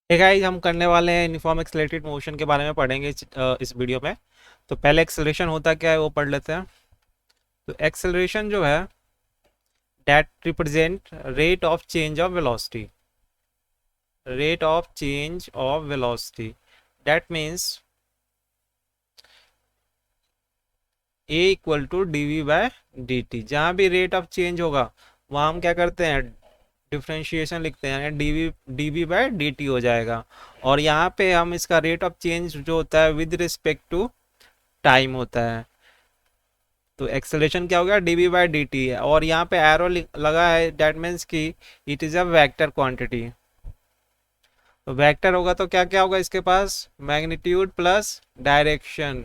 Hey guys, हम करने वाले हैं यूनिफॉर्म एक्सेलरेटेड मोशन के बारे में पढ़ेंगे इस वीडियो में। तो पहले एक्सेलरेशन होता क्या है वो पढ़ लेते हैं। तो एक्सेलरेशन जो है that represent rate of change of velocity. Rate of change of velocity that means A equal to D V by D T. जहाँ भी रेट ऑफ चेंज होगा वहाँ हम क्या करते हैं, डिफ्रेंशिएशन लिखते हैं, D V by D T हो जाएगा। और यहाँ पे हम इसका रेट ऑफ चेंज जो होता है विद रिस्पेक्ट टू टाइम होता है। तो एक्सेलरेशन क्या हो गया, D V by D T है। और यहाँ पे एरो लगा है, डेट मीन्स कि it is a vector quantity. तो वेक्टर होगा तो क्या क्या होगा इसके पास, मैग्नीट्यूड प्लस डायरेक्शन।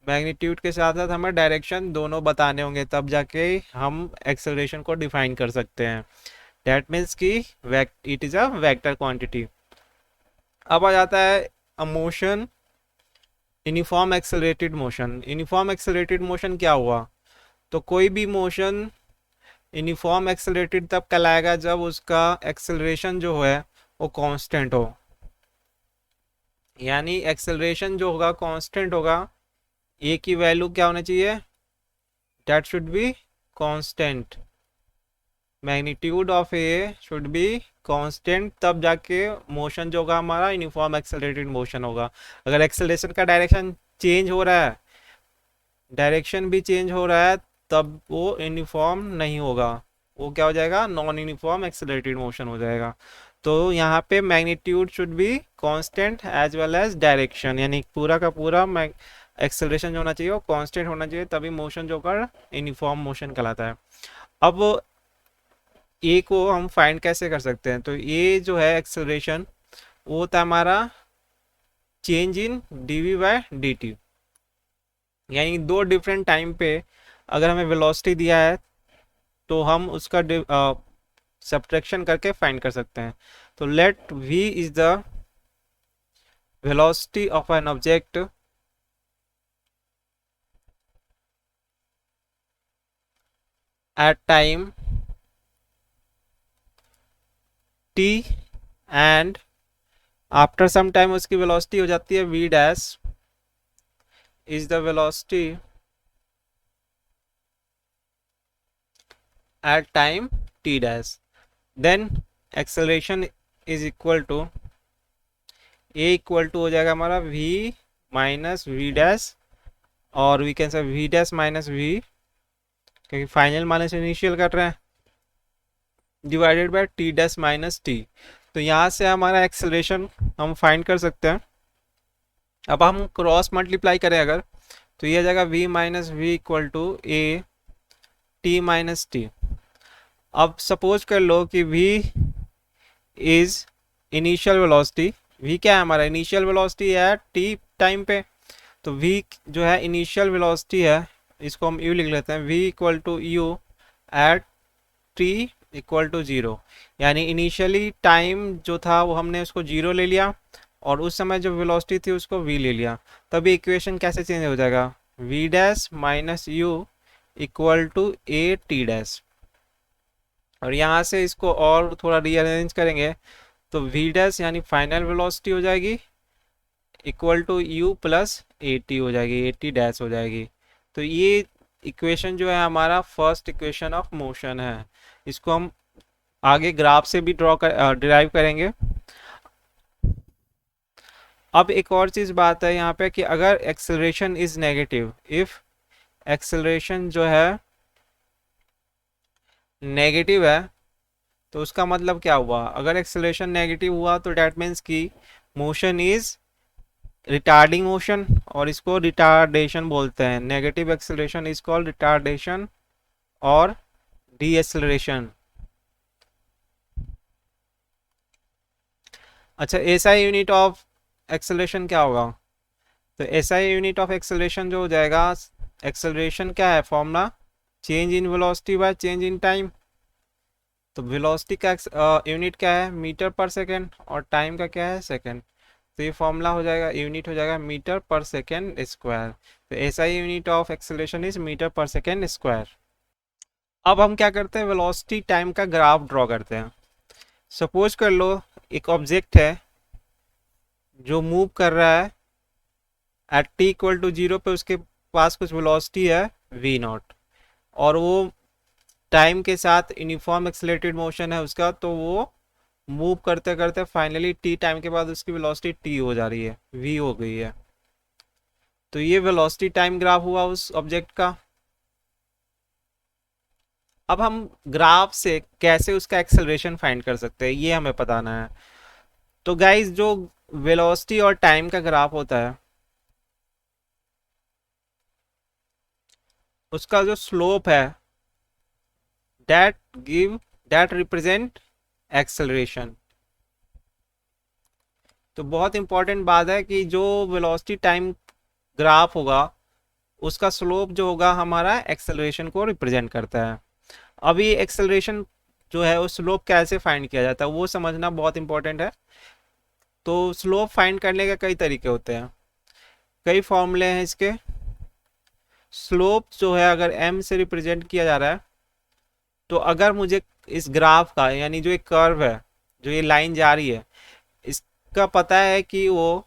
मैग्नीट्यूड के साथ साथ हमें डायरेक्शन दोनों बताने होंगे, तब जाके हम एक्सेलरेशन को डिफाइन कर सकते हैं। डेट मीन्स कि it is a vector quantity. अब आ जाता है a motion, uniform accelerated motion. Uniform accelerated motion क्या हुआ, तो कोई भी मोशन यूनिफॉर्म एक्सेलरेटेड तब कहलाएगा जब उसका एक्सेलरेशन जो है वो कांस्टेंट हो। यानी एक्सेलरेशन जो होगा कांस्टेंट होगा। ए की वैल्यू क्या होना चाहिए, that should be constant. Magnitude of A should be constant, तब जाके मोशन जो होगा हमारा यूनिफॉर्म एक्सेलरेटेड मोशन होगा। अगर एक्सेलरेशन का डायरेक्शन चेंज हो रहा है, डायरेक्शन भी चेंज हो रहा है, तब वो यूनिफॉर्म नहीं होगा, वो क्या हो जाएगा, नॉन यूनिफॉर्म एक्सेलरेटेड मोशन हो जाएगा। तो यहाँ पे magnitude should be constant as well as direction, यानी पूरा का पूरा एक्सेलरेशन जो होना चाहिए वो कांस्टेंट होना चाहिए, तभी मोशन जो होगा यूनिफॉर्म मोशन कहलाता है। अब ए को हम फाइंड कैसे कर सकते हैं, तो ये जो है एक्सेलरेशन वो होता है हमारा change in D V by D T. यानी दो डिफरेंट टाइम पे अगर हमें वेलोसिटी दिया है तो हम उसका सब्ट्रैक्शन करके फाइंड कर सकते हैं। तो let v is the velocity of an object at time t, and after some time उसकी वेलोसिटी हो जाती है v dash is the velocity at time t dash. Then acceleration is equal to A equal to हो जाएगा हमारा v minus V dash, और we can say V dash minus V, क्योंकि final minus initial कर रहे हैं, divided by T dash minus T. तो यहाँ से हमारा एक्सेलरेशन हम फाइंड कर सकते हैं। अब हम क्रॉस मल्टीप्लाई करें अगर, तो ये आ जाएगा v minus V equal to A T minus T. अब सपोज कर लो कि v is initial velocity. v क्या है हमारा, इनिशियल वेलोसिटी है t टाइम पे। तो v जो है इनिशियल वेलोसिटी है, इसको हम u लिख लेते हैं, v equal to U at t equal to zero. यानी इनिशियली टाइम जो था वो हमने उसको जीरो ले लिया, और उस समय जो वेलोसिटी थी उसको v ले लिया। तभी इक्वेशन कैसे चेंज हो जाएगा, v dash minus U equal to A T dash. और यहाँ से इसको और थोड़ा रीअरेंज करेंगे तो v डैश यानी फाइनल वेलोसिटी हो जाएगी equal to u plus A T हो जाएगी, ए टी डैश हो जाएगी। तो ये इक्वेशन जो है हमारा फर्स्ट इक्वेशन ऑफ मोशन है। इसको हम आगे ग्राफ से भी डिराइव करेंगे। अब एक और चीज़ बात है यहाँ पे कि अगर acceleration is negative, if acceleration जो है नेगेटिव है, तो उसका मतलब क्या हुआ, अगर एक्सेलरेशन नेगेटिव हुआ तो डैट मीन्स कि मोशन इज रिटार्डिंग मोशन, और इसको रिटार्डेशन बोलते हैं। Negative acceleration is called retardation और डी एक्सेलरेशन। अच्छा, एसआई यूनिट ऑफ एक्सेलरेशन क्या होगा, तो एसआई यूनिट ऑफ एक्सेलरेशन जो हो जाएगा, एक्सेलरेशन क्या है formula, change in velocity by change in time. तो वेलोसिटी का यूनिट क्या है, मीटर पर सेकेंड, और टाइम का क्या है, सेकेंड। तो ये फॉर्मूला हो जाएगा, यूनिट हो जाएगा मीटर पर सेकेंड स्क्वायर। तो SI unit of acceleration is metre per second square. अब हम क्या करते हैं, वेलोसिटी टाइम का ग्राफ ड्रॉ करते हैं। सपोज कर लो एक ऑब्जेक्ट है, जो मूव कर रहा है at T equal to zero पे, उसके पास कुछ वेलोसिटी है वी नॉट, और वो टाइम के साथ यूनिफॉर्म एक्सेलरेटेड मोशन है उसका, तो वो मूव करते करते फाइनली टी टाइम के बाद उसकी वेलोसिटी टी हो जा रही है, वी हो गई है। तो ये वेलोसिटी टाइम ग्राफ हुआ उस ऑब्जेक्ट का। अब हम ग्राफ से कैसे उसका एक्सेलरेशन फाइंड कर सकते हैं, ये हमें बताना है। तो गाइस, जो वेलोसिटी और टाइम का ग्राफ होता है, उसका जो स्लोप है, that give that represent acceleration. तो बहुत इंपॉर्टेंट बात है कि जो वेलोसिटी टाइम ग्राफ होगा, उसका स्लोप जो होगा हमारा एक्सेलरेशन को रिप्रेजेंट करता है। अभी एक्सेलरेशन जो है वो स्लोप कैसे फाइंड किया जाता है वो समझना बहुत इंपॉर्टेंट है। तो स्लोप फाइंड करने के कई तरीके होते हैं, कई फॉर्मूले हैं इसके। स्लोप जो है अगर m से रिप्रेजेंट किया जा रहा है, तो अगर मुझे इस ग्राफ का, यानी जो एक कर्व है, जो ये लाइन जा रही है, इसका पता है कि वो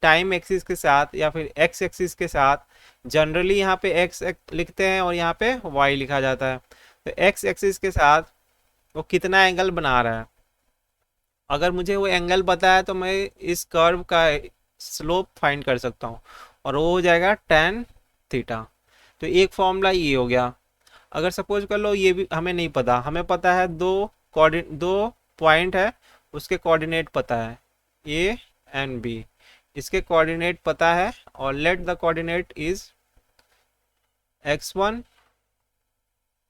टाइम एक्सिस के साथ या फिर एक्स एक्सिस के साथ, जनरली यहाँ पे एक्स लिखते हैं और यहाँ पे वाई लिखा जाता है, तो एक्स एक्सिस के साथ वो कितना एंगल बना रहा है, अगर मुझे वो एंगल पता है तो मैं इस कर्व का स्लोप फाइंड कर सकता हूँ, और वो हो जाएगा tan थीटा। तो एक फॉर्मूला ये हो गया। अगर सपोज कर लो ये भी हमें नहीं पता, हमें पता है दो पॉइंट है, उसके कोऑर्डिनेट पता है ए एंड बी, इसके कोऑर्डिनेट पता है, और let the coordinate is x1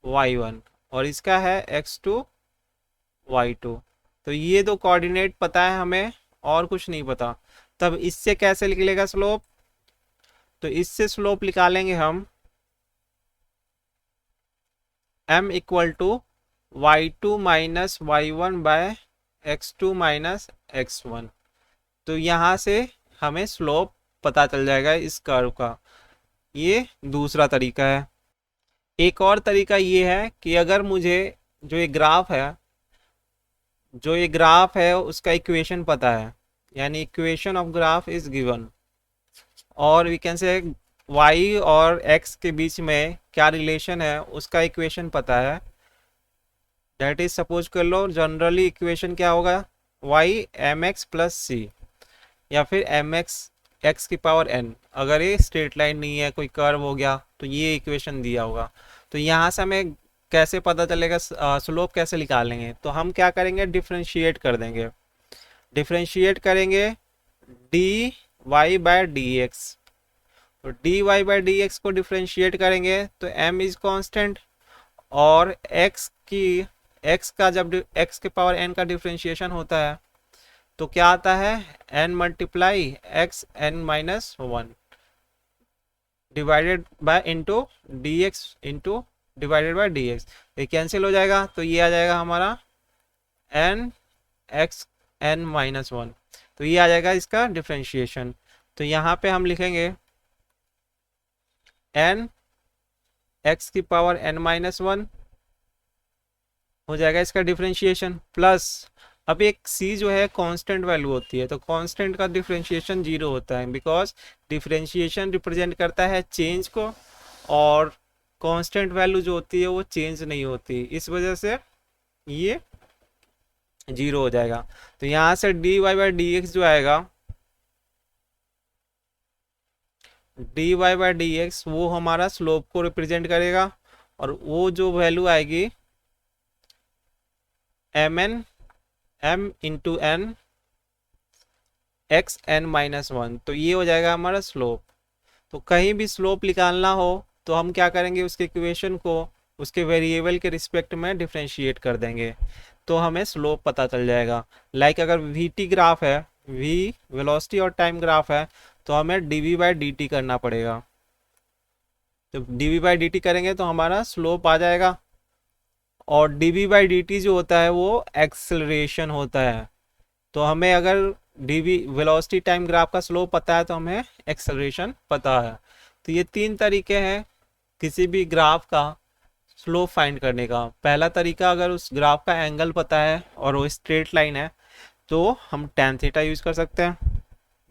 y1, और इसका है x2 y2। तो ये दो कोऑर्डिनेट पता है हमें, और कुछ नहीं पता। तब इससे कैसे निकलेगा स्लोप? तो इससे स्लोप निकालेंगे हम m equal to y2 minus y1 by x2 minus x1। तो यहाँ से हमें स्लोप पता चल जाएगा इस कर्व का। ये दूसरा तरीका है। एक और तरीका ये है कि अगर मुझे जो ये ग्राफ है उसका इक्वेशन पता है, यानी equation of graph is given, और वी कैन से y और x के बीच में क्या रिलेशन है उसका इक्वेशन पता है, दैट इज सपोज कर लो जनरली इक्वेशन क्या होगा, y mx प्लस सी, या फिर mx x की पावर n। अगर ये स्ट्रेट लाइन नहीं है, कोई कर्व हो गया, तो ये इक्वेशन दिया होगा। तो यहाँ से हमें कैसे पता चलेगा स्लोप कैसे निकालेंगे? तो हम क्या करेंगे, डिफ्रेंशिएट कर देंगे। डिफ्रेंशिएट करेंगे d y by D x, तो d Y by D x को डिफ्रेंशिएट करेंगे तो m इज कांस्टेंट, और x का जब x के पावर n का डिफ्रेंशिएशन होता है तो क्या आता है, n multiply X N minus one divided by into D X into divided by D X. ये कैंसिल हो जाएगा, तो ये आ जाएगा हमारा n X N minus one. तो ये आ जाएगा इसका डिफ्रेंशिएशन। तो यहाँ पे हम लिखेंगे n x की पावर n माइनस वन हो जाएगा इसका डिफ्रेंशिएशन, प्लस अब एक c जो है कांस्टेंट वैल्यू होती है, तो कांस्टेंट का डिफ्रेंशिएशन जीरो होता है, बिकॉज डिफ्रेंशिएशन रिप्रेजेंट करता है चेंज को, और कांस्टेंट वैल्यू जो होती है वो चेंज नहीं होती, इस वजह से ये जीरो हो जाएगा। तो यहाँ से D Y by D X जो आएगा, D Y by D X वो हमारा स्लोप को रिप्रेजेंट करेगा, और वो जो वैल्यू आएगी m into n X N minus one, तो ये हो जाएगा हमारा स्लोप। तो कहीं भी स्लोप निकालना हो तो हम क्या करेंगे, उसके इक्वेशन को उसके वेरिएबल के रिस्पेक्ट में डिफ्रेंशिएट कर देंगे, तो हमें स्लोप पता चल जाएगा। लाइक अगर वी टी ग्राफ है, वी वेलोसिटी और टाइम ग्राफ है, तो हमें D V by D T करना पड़ेगा। तो D V by D T करेंगे तो हमारा स्लोप आ जाएगा, और D V by D T जो होता है वो एक्सेलरेशन होता है। तो हमें अगर D V velocity time graph का स्लोप पता है तो हमें एक्सेलरेशन पता है। तो ये तीन तरीके हैं किसी भी ग्राफ का स्लोप फाइंड करने का। पहला तरीका, अगर उस ग्राफ का एंगल पता है और वो स्ट्रेट लाइन है तो हम tan थीटा यूज़ कर सकते हैं।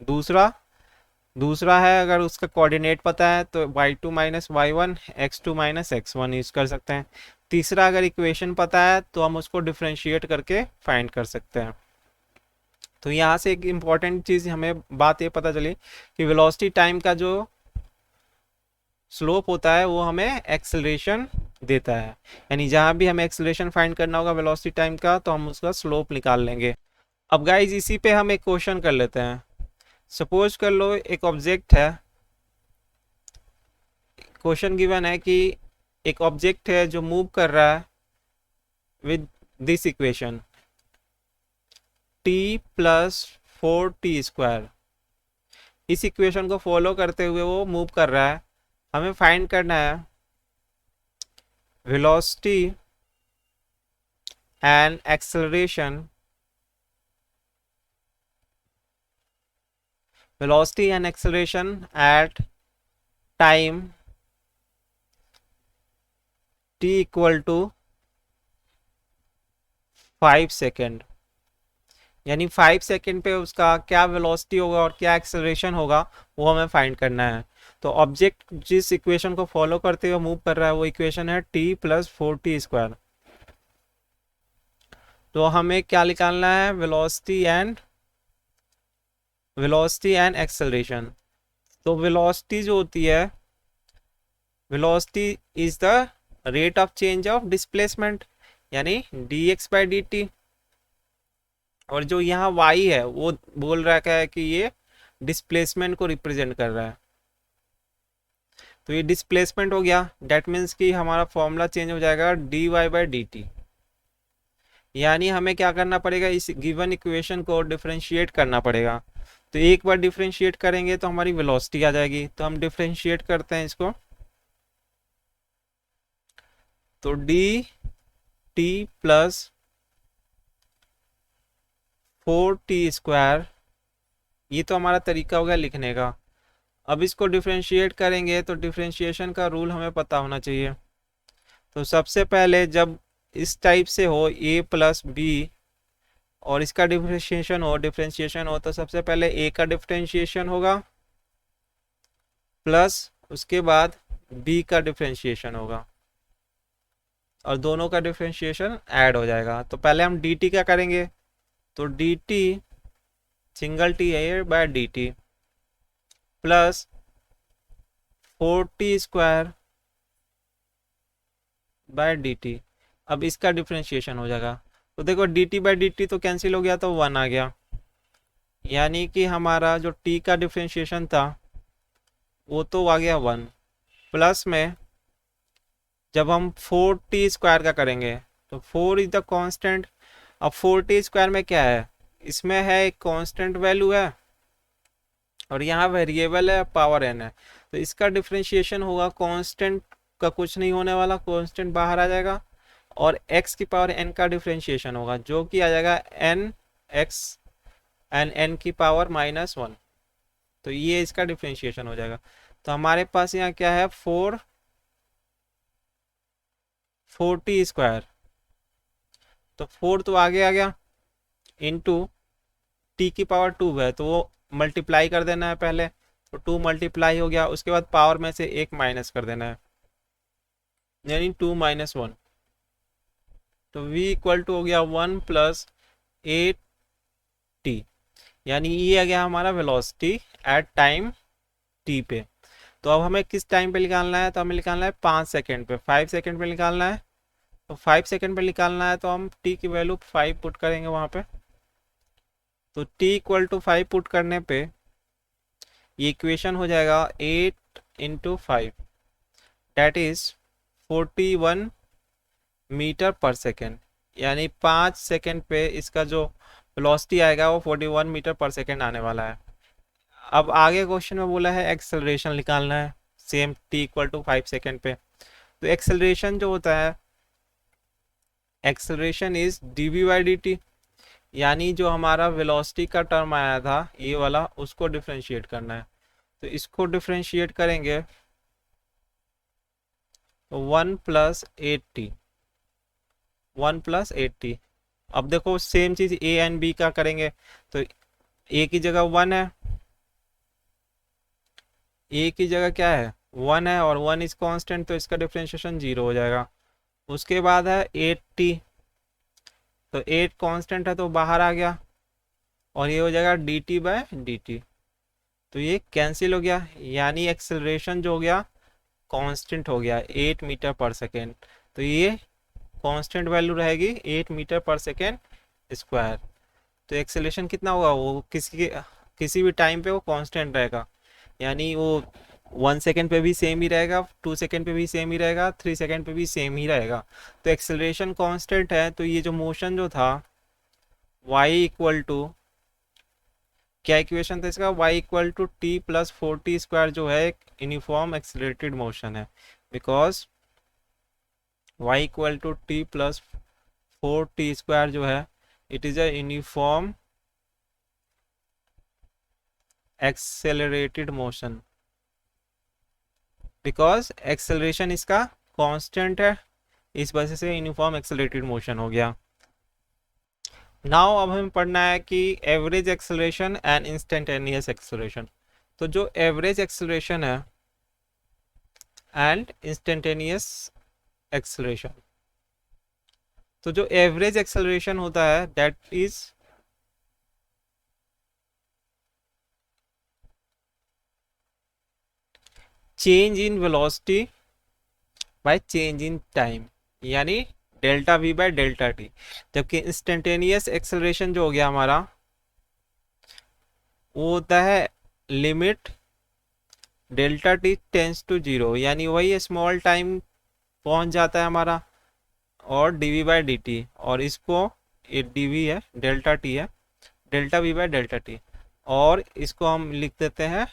दूसरा दूसरा है, अगर उसका कोऑर्डिनेट पता है तो y2 minus y1 x2 minus x1 use कर सकते हैं। तीसरा, अगर इक्वेशन पता है तो हम उसको डिफरेंशिएट करके फाइंड कर सकते हैं। तो यहाँ से एक इम्पॉर्टेंट चीज़ हमें बात ये पता चली कि वेलोसिटी टाइम का जो स्लोप होता है वो हमें एक्सेलरेशन देता है। यानी जहाँ भी हमें एक्सेलरेशन फाइंड करना होगा वेलोसिटी टाइम का तो हम उसका स्लोप निकाल लेंगे। अब गाइज इसी पे हम एक क्वेश्चन कर लेते हैं। सपोज कर लो एक ऑब्जेक्ट है, क्वेश्चन गिवन है कि एक ऑब्जेक्ट है जो मूव कर रहा है with this equation t plus 4t²। इस इक्वेशन को फॉलो करते हुए वो मूव कर रहा है। हमें फाइंड करना है velocity and acceleration, velocity and acceleration at time t equal to 5 second. यानी 5 सेकेंड पे उसका क्या वेलोसिटी होगा और क्या एक्सेलरेशन होगा वो हमें फाइंड करना है। तो ऑब्जेक्ट जिस इक्वेशन को फॉलो करते हुए मूव कर रहा है वो इक्वेशन है t प्लस 4t²। तो हमें क्या निकालना है, वेलोसिटी एंड एक्सेलरेशन। तो वेलोसिटी जो होती है, velocity is the rate of change of displacement यानी dx/dt। और जो यहाँ y है वो बोल रहा है कि ये डिस्प्लेसमेंट को रिप्रेजेंट कर रहा है। तो ये डिस्प्लेसमेंट हो गया, डेट मीन्स कि हमारा फॉर्मूला चेंज हो जाएगा dy/dt। यानी हमें क्या करना पड़ेगा, इस गिवन इक्वेशन को डिफरेंशिएट करना पड़ेगा। तो एक बार डिफरेंशिएट करेंगे तो हमारी वेलोसिटी आ जाएगी। तो हम डिफरेंशिएट करते हैं इसको, तो dt प्लस 4t², ये तो हमारा तरीका हो गया लिखने का। अब इसको डिफरेंशिएट करेंगे तो डिफरेंशिएशन का रूल हमें पता होना चाहिए। तो सबसे पहले जब इस टाइप से हो a प्लस बी और इसका डिफरेंशिएशन हो तो सबसे पहले a का डिफरेंशिएशन होगा प्लस उसके बाद b का डिफरेंशिएशन होगा और दोनों का डिफरेंशिएशन ऐड हो जाएगा। तो पहले हम dt क्या करेंगे, तो dt सिंगल t है by dt plus 4t² by dt। अब इसका डिफरेंशिएशन हो जाएगा। तो देखो dt/dt तो कैंसिल हो गया तो 1 आ गया। यानी कि हमारा जो t का डिफरेंशिएशन था वो तो आ गया 1, प्लस में जब हम 4t² का करेंगे तो 4 इज द कांस्टेंट। अब 4t² में क्या है, इसमें है एक कांस्टेंट वैल्यू है और यहाँ वेरिएबल है पावर n है। तो इसका डिफरेंशिएशन होगा, कांस्टेंट का कुछ नहीं होने वाला, कांस्टेंट बाहर आ जाएगा और x की पावर n का डिफरेंशिएशन होगा जो कि आ जाएगा nx एंड n की पावर -1। तो ये इसका डिफरेंशिएशन हो जाएगा। तो हमारे पास यहाँ क्या है, 4t²। तो 4 तो आगे आ गया इंटू t की पावर 2 है तो वो मल्टीप्लाई कर देना है पहले। तो 2 मल्टीप्लाई हो गया, उसके बाद पावर में से 1 माइनस कर देना है यानी 2 - 1। तो v इक्वल टू हो गया 1 + 8t। यानी ये आ गया हमारा वेलोसिटी एट टाइम t पे। तो अब हमें किस टाइम पे निकालना है, तो हमें निकालना है 5 सेकेंड पे, 5 सेकेंड पे निकालना है। तो 5 सेकेंड पे निकालना है तो हम t की वैल्यू 5 पुट करेंगे वहाँ पे। तो t इक्वल टू 5 पुट करने पे ये इक्वेशन हो जाएगा 8 × 5 date is 41 metre per second. यानी 5 सेकेंड पे इसका जो वेलोसिटी आएगा वो 41 मीटर पर सेकेंड आने वाला है। अब आगे क्वेश्चन में बोला है एक्सेलरेशन निकालना है same t equal to 5 second पे। तो एक्सेलरेशन जो होता है, एक्सेलरेशन इज dv/dt। यानी जो हमारा वेलोसिटी का टर्म आया था ये वाला, उसको डिफरेंशिएट करना है। तो इसको डिफरेंशिएट करेंगे तो 1 + 8t, 1 + 8t। अब देखो सेम चीज a एंड b का करेंगे तो a की जगह 1 है ए की जगह क्या है 1 है और 1 इज कांस्टेंट, तो इसका डिफरेंशिएशन 0 हो जाएगा। उसके बाद है 8t, तो 8 कांस्टेंट है तो बाहर आ गया और ये हो जाएगा dt/dt। तो ये कैंसिल हो गया, यानी एक्सेलरेशन जो हो गया कांस्टेंट हो गया 8 मीटर पर सेकेंड। तो ये कांस्टेंट वैल्यू रहेगी 8 मीटर पर सेकेंड स्क्वायर। तो एक्सेलरेशन कितना होगा, वो किसी भी टाइम पे वो कांस्टेंट रहेगा, यानी वो 1 सेकेंड पे भी सेम ही रहेगा, 2 सेकेंड पे भी सेम ही रहेगा, 3 सेकेंड पे भी सेम ही रहेगा। तो एक्सेलरेशन कांस्टेंट है, तो ये जो मोशन जो था y इक्वल टू, क्या इक्वेशन था इसका, y इक्वल टू t+4t² जो है एक यूनिफॉर्म एक्सेलरेटेड मोशन है, because y equal to t+4t² जो है it is a uniform accelerated motion, because acceleration इसका कांस्टेंट है, इस वजह से यूनिफॉर्म एक्सेलरेटेड मोशन हो गया। नाउ अब हमें पढ़ना है कि average acceleration and instantaneous acceleration. तो जो एवरेज एक्सेलरेशन है एंड इंस्टेंटेनियस एक्सेलरेशन, तो जो एवरेज एक्सेलरेशन होता है that is change in velocity by change in time, यानी delta v by delta t. जबकि इंस्टेंटेनियस एक्सेलरेशन जो हो गया हमारा वो होता है limit delta t tends to 0, यानी वही स्मॉल टाइम पहुंच जाता है हमारा, और dv बाय dt, और इसको ये dv है डेल्टा टी है, delta v bye delta T, और इसको हम लिख देते हैं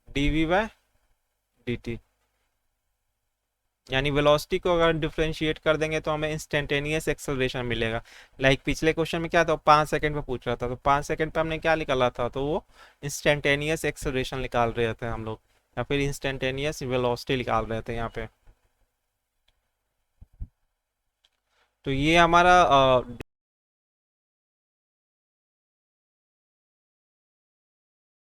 dv बाय dt। यानी वेलोसिटी को अगर डिफरेंशिएट कर देंगे तो हमें इंस्टेंटेनियस एक्सेलरेशन मिलेगा। लाइक पिछले क्वेश्चन में क्या था, 5 सेकंड पे पूछ रहा था, तो 5 सेकंड पे हमने क्या निकाला था, तो वो इंस्टेंटेनियस एक्सेलरेशन निकाल रहे थे हम लोग, या फिर इंस्टेंटेनियस वेलोसिटी निकाल रहे थे यहाँ पे। तो ये हमारा